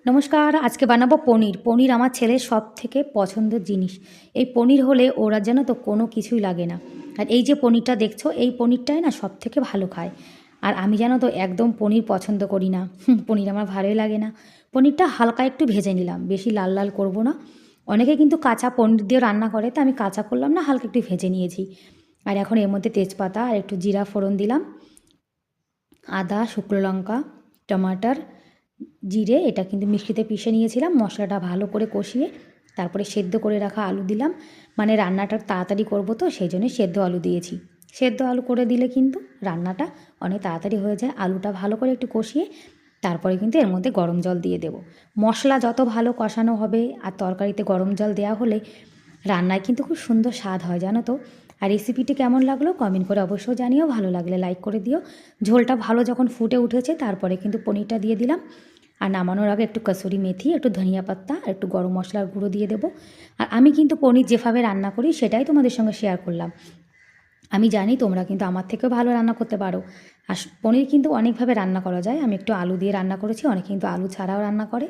নমস্কার, আজকে বানাবো পনির। পনির আমার ছেলের সবথেকে পছন্দের জিনিস। এই পনির হলে ওরা যেন তো কোনো কিছুই লাগে না। আর এই যে পনিরটা দেখছো, এই পনিরটাই না সবথেকে ভালো খায়। আর আমি জানো তো একদম পনির পছন্দ করি না। পনির আমার ভালোই লাগে না। পনিরটা হালকা একটু ভেজে নিলাম, বেশি লাল লাল করব না। অনেকে কিন্তু কাঁচা পনির দিয়ে রান্না করে, তা আমি কাঁচা করলাম না, হালকা একটু ভেজে নিয়েছি। আর এখন এর মধ্যে তেজপাতা আর একটু জিরা ফোড়ন দিলাম, আদা, শুকনো লঙ্কা, টমাটার, জিরে, এটা কিন্তু মিক্সিতে পিষে নিয়েছিলাম। মশলাটা ভালো করে কষিয়ে তারপরে সেদ্ধ করে রাখা আলু দিলাম। মানে রান্নাটা তাড়াতাড়ি করব তো সেই জন্যই সেদ্ধ আলু দিয়েছি। সেদ্ধ আলু করে দিলে কিন্তু রান্নাটা অনেক তাড়াতাড়ি হয়ে যায়। আলুটা ভালো করে একটু কষিয়ে তারপরে কিন্তু এর মধ্যে গরম জল দিয়ে দেবো। মশলা যত ভালো কষানো হবে আর তরকারিতে গরম জল দেওয়া হলে রান্নায় কিন্তু খুব সুন্দর স্বাদ হয়, জানো তো। আর রেসিপিটি কেমন লাগলো কমেন্ট করে অবশ্যই জানিও, ভালো লাগলে লাইক করে দিও। ঝোলটা ভালো যখন ফুটে উঠেছে তারপরে কিন্তু পনিরটা দিয়ে দিলাম। আর নামানোর আগে একটু কসুরি মেথি, একটু ধনিয়া পাতা, একটু গরম মশলার গুঁড়ো দিয়ে দেবো। আর আমি কিন্তু পনির যেভাবে রান্না করি সেটাই তোমাদের সঙ্গে শেয়ার করলাম। আমি জানি তোমরা কিন্তু আমার থেকেও ভালো রান্না করতে পারো। আর পনির কিন্তু অনেকভাবে রান্না করা যায়। আমি একটু আলু দিয়ে রান্না করেছি, অনেকে কিন্তু আলু ছাড়াও রান্না করে।